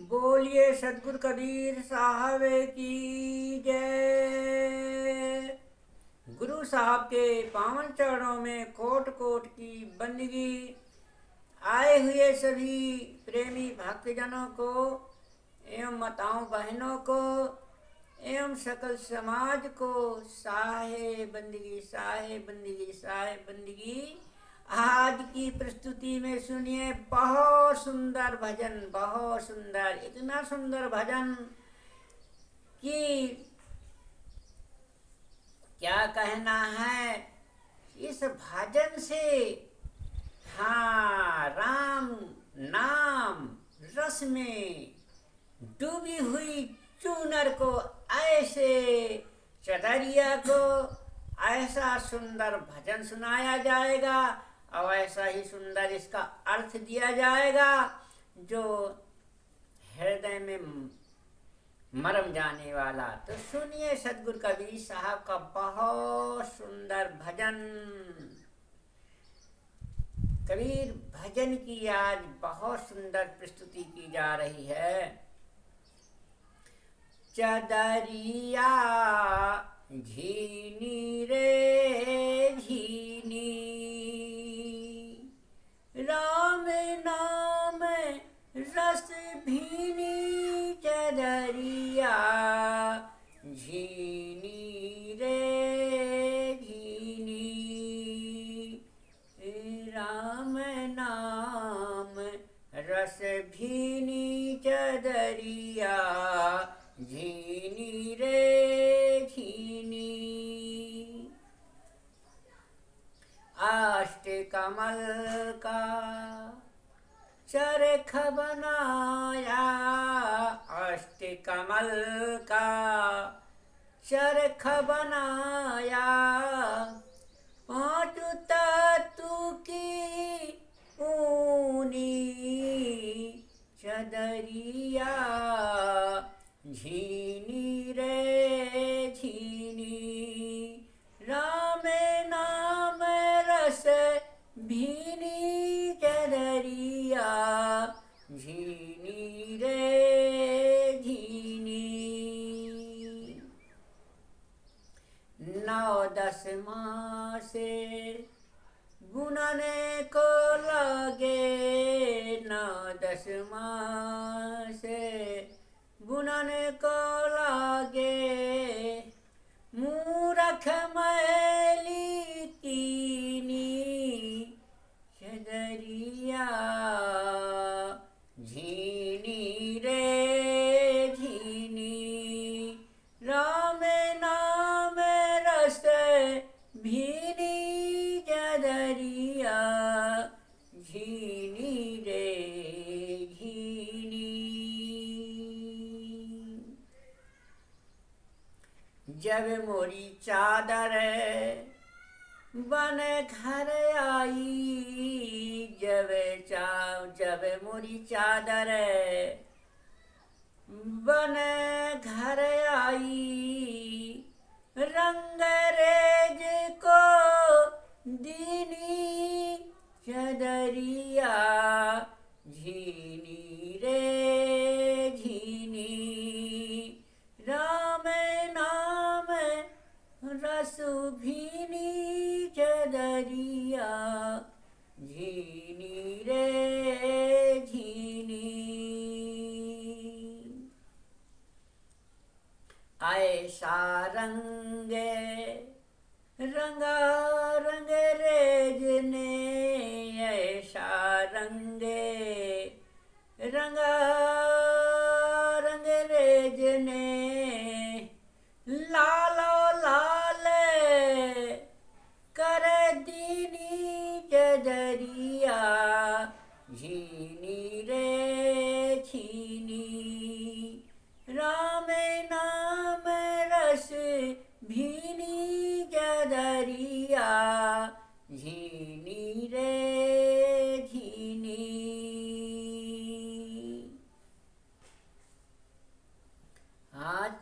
बोलिए सतगुरु कबीर साहब की जय। गुरु साहब के पावन चरणों में कोट कोट की बंदगी। आए हुए सभी प्रेमी भक्तजनों को एवं माताओं बहनों को एवं सकल समाज को साहे बंदगी, साहे बंदगी, साहे बंदगी। आज की प्रस्तुति में सुनिए बहुत सुंदर भजन, बहुत सुंदर, इतना सुंदर भजन कि क्या कहना है। इस भजन से हाँ, राम नाम रस में डूबी हुई चूनर को ऐसे चटरिया को ऐसा सुंदर भजन सुनाया जाएगा और ऐसा ही सुंदर इसका अर्थ दिया जाएगा जो हृदय में मरम जाने वाला। तो सुनिए सतगुरु कबीर साहब का बहुत सुंदर भजन। कबीर भजन की आज बहुत सुंदर प्रस्तुति की जा रही है। चदरिया झीनी रे झीनी, राम नाम रस भीनी। चदरिया झीनी रे झीनी, राम नाम रस भीनी। चदरिया झीनी रे झीनी, अष्टकमल का चरख बनाया, अष्टकमल का चरख बनाया। पांच तत्व की ऊनी चदरिया झीनी रे झीनी, राम नाम रस भीनी। चदरिया झीनी रे झीनी, 9-10 मास बुनने को लगे, 9-10 मास बुनने को लागे। मूरख मैली कीनी चदरिया झीनी रे झीनी, राम नाम रस भीनी। चदरिया झीनी रे झीनी, जब मोरी चादर बन घर आई, जब मोरी चादर बन घर आई। रंग रेज को दीनी चदरिया झीनी रे झीनी, राम नाम रस भीनी। चदरिया झीनी रे झीनी, ऐसा रंग रंगा रंग रेज ने, ऐसा रंग रंगा रंग रेज ने। लालो लाल कर दीनी चदरिया झीनी रे झीनी, राम नाम रस भीनी। चदरिया झीनी रे झीनी,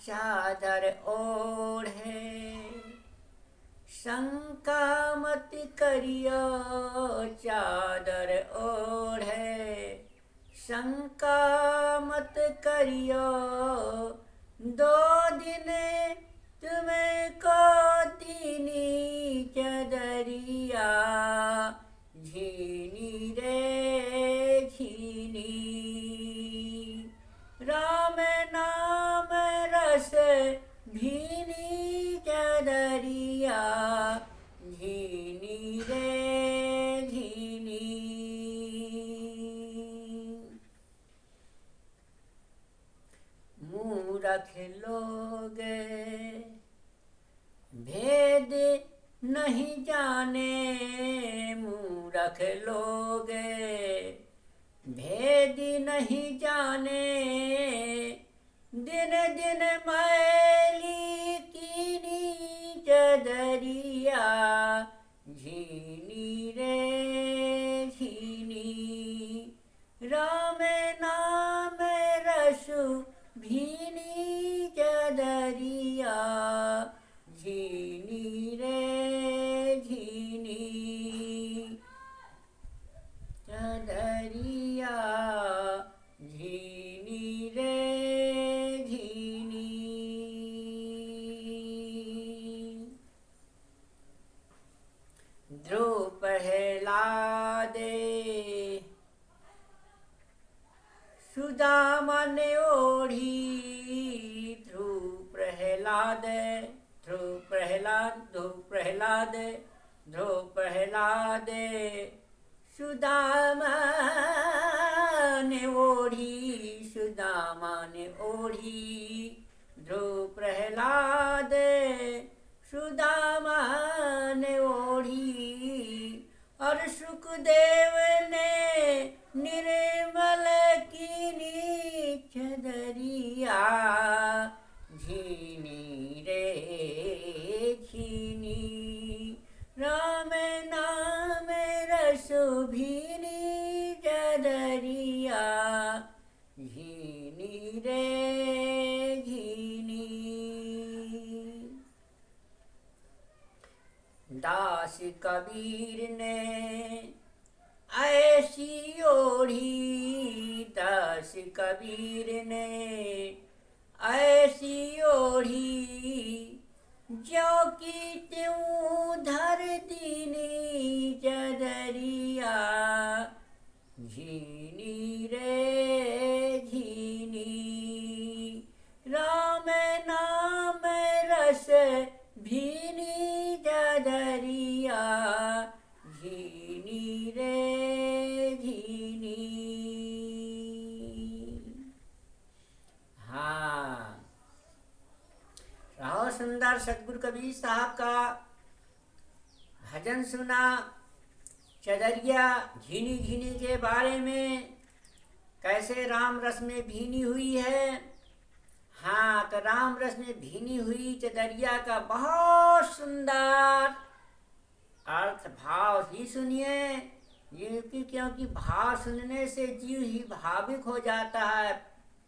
चादर ओढ़े शंका मत करियो, चादर ओढ़े शंका मत करियो, 2 दिन तुमको तीनी चदरिया, झीनी रे झीनी। राम नाम रस भीनी चदरिया, झीनी रे झीनी। मूरख लोग भेद नहीं जाने, मूरख लोग भेद नहीं जाने, दिन दिन मैली कीनी चदरिया, झीनी रे झीनी। राम नाम रसु भीनी चदरिया, झीनी रे झीनी। चदरिया झीनी रे झीनी। ध्रुव प्रहलादे सुदामा ने ओढ़ी, ध्रुव प्रहलाद, ध्रुव प्रहलाद, ध्रुव प्रहलाद, ध्रुव प्रहलाद सुदामा ने ओढ़ी, सुदामा ने ओढ़ी। ध्रुव प्रहलाद सुदामा ने ओढ़ी, और सुखदेव ने निर्मल कीनी चदरिया, झीनी रे झीनी। राम नाम रसु भीनी चदरिया, झीनी रे झीनी। दास कबीर ने ऐसी ओढ़ी, दास कबीर ने ऐसी ओढ़ी, जो कि त्यों धर दीनी चदरिया, झीनी रे झीनी। राम नाम रस भीनी चदरिया, झीनी रे झीनी। हाँ, बहुत सुंदर सतगुरु कबीर साहब का भजन सुना, चदरिया झीनी झीनी के बारे में, कैसे राम रस में भीनी हुई है। हाँ, तो राम रस में भीनी हुई चदरिया का बहुत सुंदर अर्थ भाव ही सुनिए, क्योंकि भाव सुनने से जीव ही भाविक हो जाता है,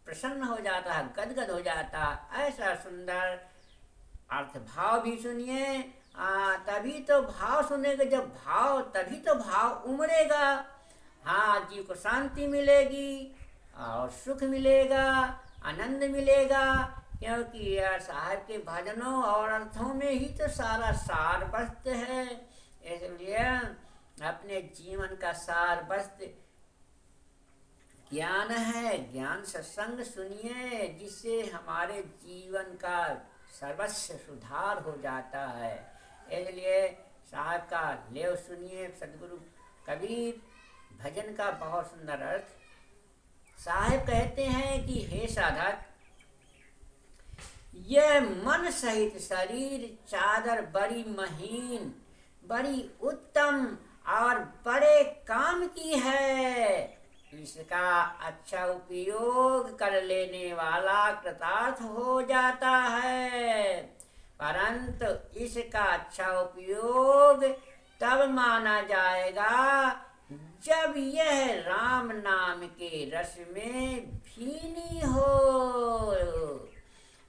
प्रसन्न हो जाता है, गदगद हो जाता है। ऐसा सुंदर अर्थ भाव भी सुनिए। तभी तो भाव सुनेगा, जब भाव तभी तो भाव उमड़ेगा। हाँ, जीव को शांति मिलेगी और सुख मिलेगा, आनंद मिलेगा, क्योंकि साहब के भजनों और अर्थों में ही तो सारा सार बस्त है। इसलिए अपने जीवन का सार बस्त ज्ञान है। ज्ञान सत्संग सुनिए, जिससे हमारे जीवन का सर्वस्व सुधार हो जाता है। इसलिए साहब का लेव सुनिए, सदगुरु कबीर भजन का बहुत सुंदर अर्थ। साहब कहते हैं कि हे साधक, यह मन सहित शरीर चादर बड़ी महीन, बड़ी उत्तम और बड़े काम की है। इसका अच्छा उपयोग कर लेने वाला कृतार्थ हो जाता है, परंतु इसका अच्छा उपयोग तब माना जाएगा जब यह राम नाम के रस में भीनी हो।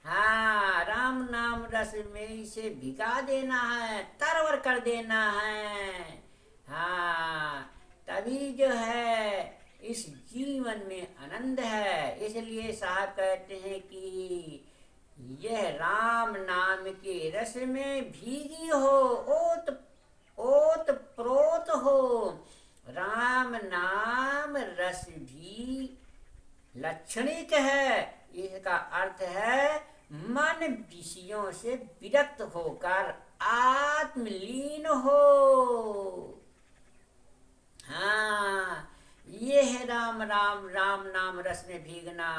हाँ, राम नाम रस में इसे भिगा देना है, तरवर कर देना है। हाँ, तभी जो है इस जीवन में आनंद है। इसलिए साहब कहते हैं कि यह राम नाम के रस में भीगी हो, ओत ओत प्रोत हो। राम नाम रस भी लक्षणिक है। इसका अर्थ है मन विषयों से विरक्त होकर आत्मलीन हो। हाँ, ये है राम राम राम नाम रस में भीगना,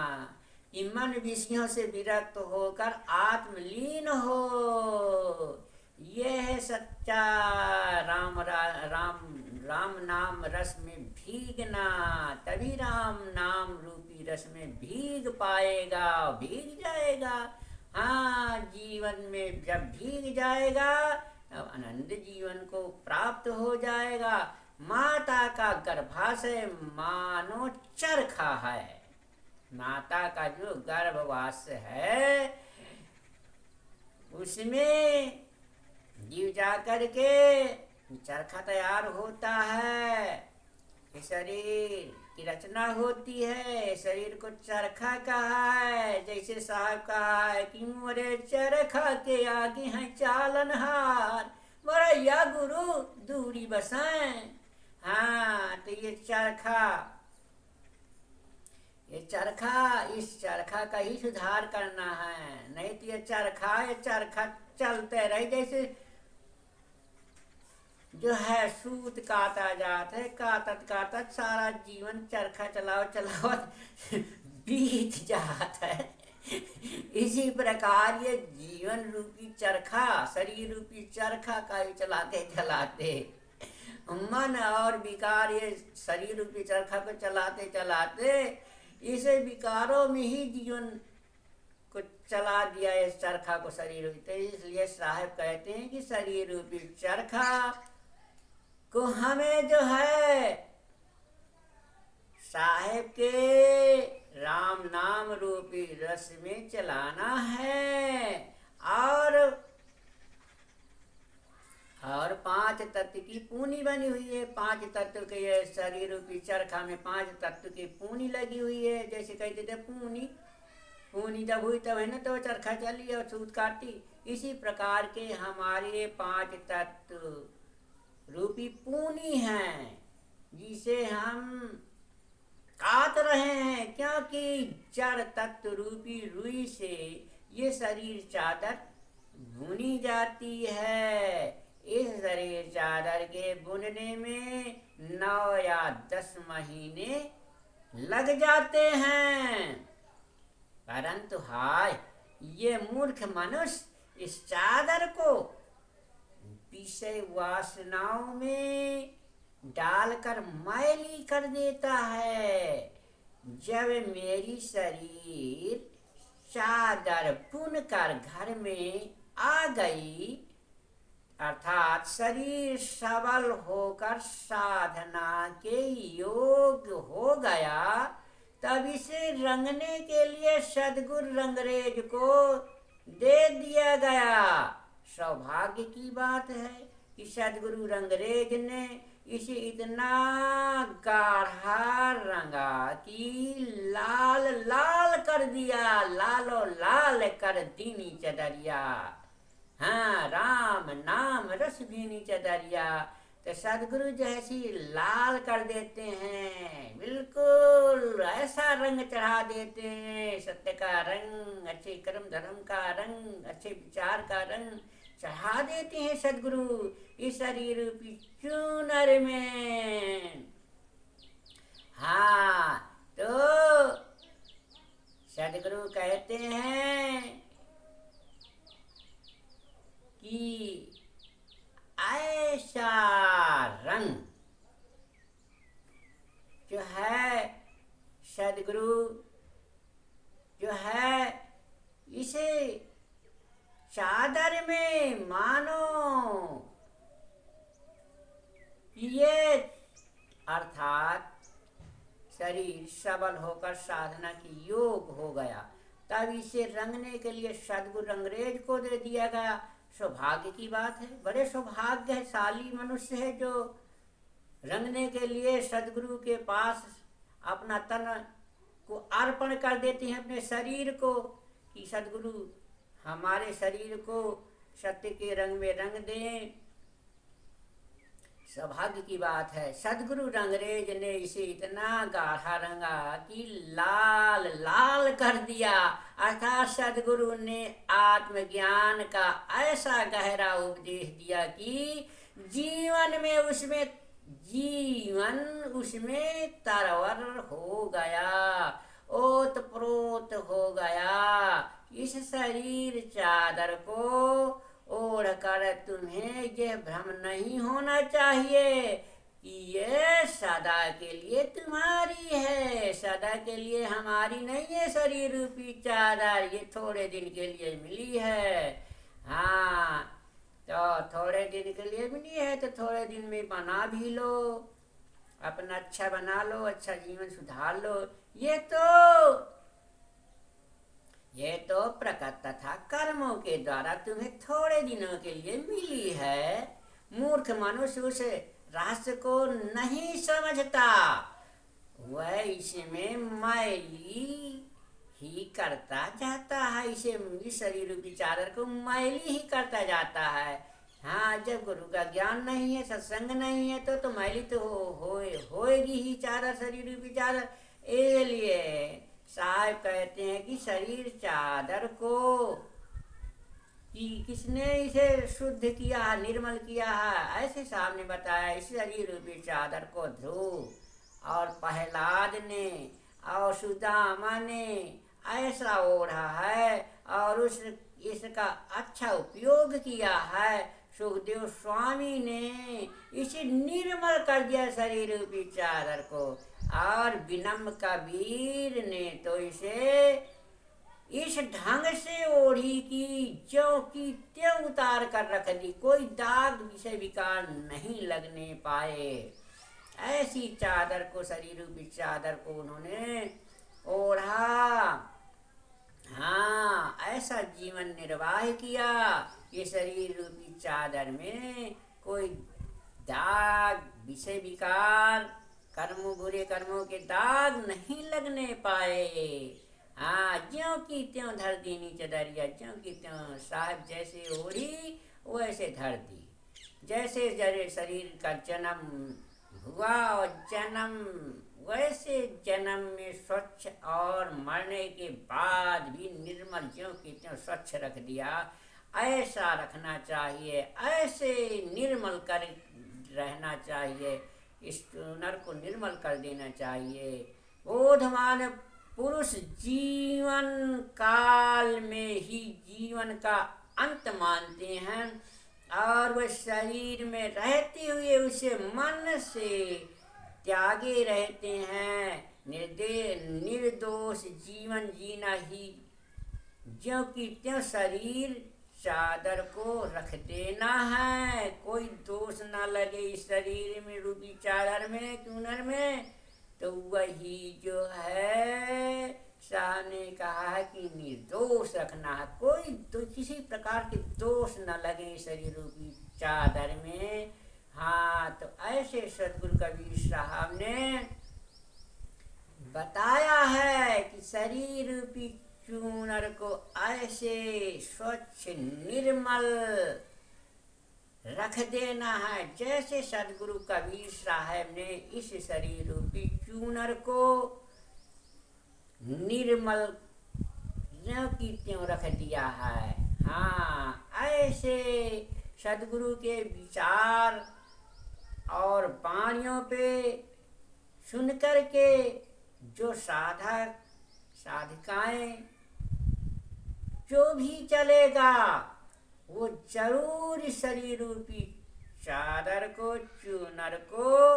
कि मन विषयों से विरक्त होकर आत्मलीन हो। यह है सच्चा राम राम नाम रस में भीगना। तभी राम नाम रूपी रस में भीग पाएगा, भीग जाएगा। हाँ, जीवन में जब भीग जाएगा तब आनंद जीवन को प्राप्त हो जाएगा। माता का गर्भाशय मानो चरखा है। माता का जो गर्भवास है उसमें जीव जा करके चरखा तैयार होता है, शरीर की रचना होती है। शरीर को चरखा कहा है। जैसे साहब कहा है कि मोरे चरखा के आगे हैं चालनहार, बरैया गुरु दूरी बसाएं। हाँ, तो ये चरखा इस चरखा का ही सुधार करना है। नहीं तो ये चरखा चलते रहे। जैसे जो है सूत काटा जाता है, काटत सारा जीवन चरखा चलाओ बीत जाता है। इसी प्रकार ये जीवन रूपी चरखा, शरीर रूपी चरखा का ही चलाते चलाते मन और विकार ये शरीर रूपी चरखा को चलाते चलाते इसे विकारों में ही जीवन को चला दिया, इस चरखा को शरीर रूपी। तो इसलिए साहब कहते हैं कि शरीर रूपी चरखा को हमें जो है साहेब के राम नाम रूपी रस में चलाना है। और 5 तत्व की पूनी बनी हुई है। 5 तत्व के ये शरीर रूपी चरखा में 5 तत्व की पूनी लगी हुई है। जैसे कहते थे पूनी जब हुई तब है ना, तो चरखा चली और सूत काटी। इसी प्रकार के हमारे 5 तत्व रूपी पूनी हैं, जिसे हम काट रहे हैं। क्योंकि जड़ तत्व रूपी रुई से ये शरीर चादर बुनी जाती है। इस शरीर चादर के बुनने में 9 या 10 महीने लग जाते हैं। परंतु हाय, ये मूर्ख मनुष्य इस चादर को विषय वासनाओं में डालकर मैली कर देता है। जब मेरी शरीर चादर बुनकर घर में आ गई, अर्थात शरीर सबल होकर साधना के योग्य हो गया, तब इसे रंगने के लिए सद्गुरु रंगरेज को दे दिया गया। सौभाग्य की बात है कि सद्गुरु रंगरेज ने इसे इतना गाढ़ा रंगा कि लाल लाल कर दिया, लालो लाल कर दीनी चदरिया। हाँ, राम नाम रस भीनी चदरिया। तो सदगुरु जैसी लाल कर देते हैं, बिल्कुल ऐसा रंग चढ़ा देते हैं। सत्य का रंग, अच्छे कर्म धर्म का रंग, अच्छे विचार का रंग चढ़ा देते हैं सदगुरु इस शरीर रूपी चूनर में। हाँ, तो सदगुरु कहते हैं कि ऐसा रंग जो है सदगुरु जो है इसे चादर में मानो ये, अर्थात शरीर सबल होकर साधना की योग हो गया, तब इसे रंगने के लिए सदगुरु रंगरेज को दे दिया गया। सौभाग्य की बात है, बड़े सौभाग्यशाली मनुष्य है जो रंगने के लिए सदगुरु के पास अपना तन को अर्पण कर देते हैं अपने शरीर को कि सदगुरु हमारे शरीर को सत्य के रंग में रंग दें। सौभाग्य की बात है, सदगुरु रंगरेज ने इसे इतना गाढ़ा रंगा कि लाल लाल कर दिया। अर्थात सदगुरु ने आत्मज्ञान का ऐसा गहरा उपदेश दिया कि जीवन उसमें तरवर हो गया, ओतप्रोत हो गया। इस शरीर चादर को ओढ़ कर तुम्हें यह भ्रम नहीं होना चाहिए कि ये सदा के लिए तुम्हारी है, सदा के लिए हमारी नहीं है। शरीर रूपी चादर ये थोड़े दिन के लिए मिली है। हाँ, तो थोड़े दिन के लिए मिली है तो थोड़े दिन में बना भी लो, अपना अच्छा बना लो, अच्छा जीवन सुधार लो। ये तो प्रकृति तथा कर्मों के द्वारा तुम्हें थोड़े दिनों के लिए मिली है। मूर्ख मनुष्य उस रहस्य को नहीं समझता, वह इसमें मैली ही करता जाता है। इस शरीर रूपी चादर को मैली ही करता जाता है। हाँ, जब गुरु का ज्ञान नहीं है, सत्संग नहीं है तो मैली तो होएगी ही चादर, शरीर रूपी चादर। इसलिए साहब कहते हैं कि शरीर चादर को कि किसने इसे शुद्ध किया है, निर्मल किया है, ऐसे सामने बताया। इस शरीर रूपी चादर को ध्रुव और प्रहलाद ने और सुदामा ने ऐसा ओढ़ा है और इसका अच्छा उपयोग किया है। सुखदेव स्वामी ने इसे निर्मल कर दिया शरीर रूपी चादर को, और विनम्र कबीर ने तो इसे इस ढंग से ओढ़ी कि ज्यों की त्यों उतार कर रख दी, कोई दाग विषय विकार नहीं लगने पाए। ऐसी चादर को, शरीर रूपी चादर को उन्होंने ओढ़ा। हाँ, ऐसा जीवन निर्वाह किया। ये शरीर रूपी चादर में कोई दाग विषय विकार, बुरे कर्मों के दाग नहीं लगने पाए। हाँ, ज्यों की त्यों धर दी नीचे दरिया, ज्यों की त्यों साहब जैसे ओढ़ी वैसे धर दी। जैसे शरीर का जन्म हुआ और वैसे जन्म में स्वच्छ और मरने के बाद भी निर्मल ज्यों की त्यों स्वच्छ रख दिया। ऐसा रखना चाहिए, ऐसे निर्मल कर रहना चाहिए। इस नर को निर्मल कर देना चाहिए। बोधवान पुरुष जीवन काल में ही जीवन का अंत मानते हैं और वह शरीर में रहते हुए उसे मन से त्यागे रहते हैं। निर्दोष जीवन जीना ही ज्यों की त्यों शरीर चादर को रख देना है। कोई दोष ना लगे इस शरीर में रूपी चादर में, चूनर में, तो वही जो है शाह ने कहा है कि निर्दोष रखना है। कोई तो किसी प्रकार के दोष न लगे शरीर रूपी चादर में। हाँ, तो ऐसे सदगुरु कबीर साहब ने बताया है कि शरीर रूपी चूनर को ऐसे स्वच्छ निर्मल रख देना है जैसे सदगुरु कबीर साहब ने इस शरीर रूपी चूनर को निर्मल ज्यों की त्यों रख दिया है। हाँ, ऐसे सदगुरु के विचार और वाणियों पे सुन कर के जो साधक साधिकाएं जो भी चलेगा वो जरूर शरीर रूपी चादर को, चूनर को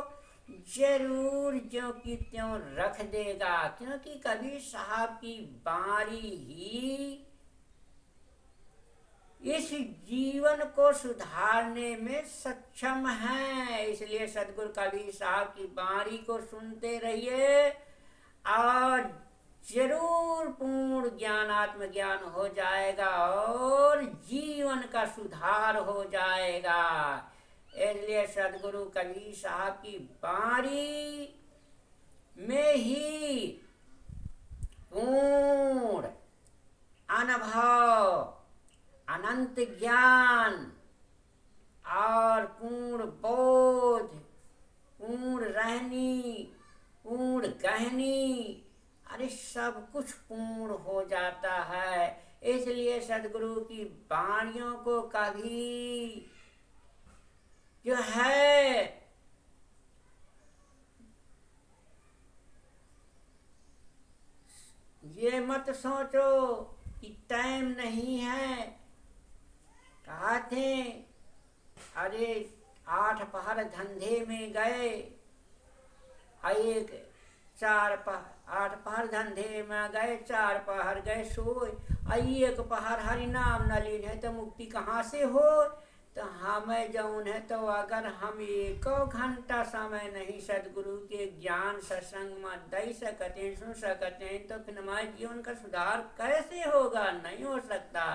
जरूर ज्यों की त्यों रख देगा, क्योंकि कबीर साहब की बाणी ही इस जीवन को सुधारने में सक्षम है। इसलिए सदगुरु कबीर साहब की बाणी को सुनते रहिए और जरूर पूर्ण ज्ञान, आत्मज्ञान हो जाएगा और जीवन का सुधार हो जाएगा। इसलिए सदगुरु कबीर साहब की बाणी में ही पूर्ण अनुभव, अनंत ज्ञान और पूर्ण बोध, पूर्ण रहनी, पूर्ण गहनी, अरे सब कुछ पूर्ण हो जाता है। इसलिए सदगुरु की वाणियों को कभी जो है ये मत सोचो कि टाइम नहीं है। कहा थे अरे 8 पहर धंधे में गए, एक 8 पहर धंधे में गए, 4 पहर गए सोए, 1 पहर हरि नाम न लीन है तो मुक्ति कहाँ से हो। तो हमें जौन है तो अगर हम 1 घंटा समय नहीं सदगुरु के ज्ञान सत्संग में दे सकते हैं, सुन सकते हैं, तो फिर हमारे जीवन का सुधार कैसे होगा, नहीं हो सकता।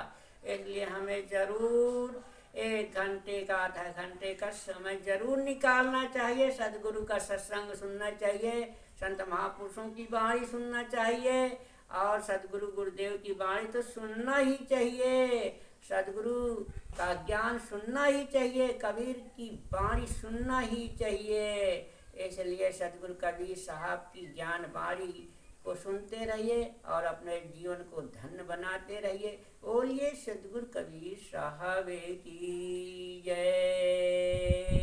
इसलिए हमें जरूर 1 घंटे का, आधा घंटे का समय जरूर निकालना चाहिए। सदगुरु का सत्संग सुनना चाहिए, संत महापुरुषों की वाणी सुनना चाहिए, और सदगुरु गुरुदेव की वाणी तो सुनना ही चाहिए। सदगुरु का ज्ञान सुनना ही चाहिए, कबीर की वाणी सुनना ही चाहिए। इसलिए सदगुरु कबीर साहब की ज्ञान वाणी को सुनते रहिए और अपने जीवन को धन्य बनाते रहिए। बोलिए सदगुरु कबीर साहब की जय।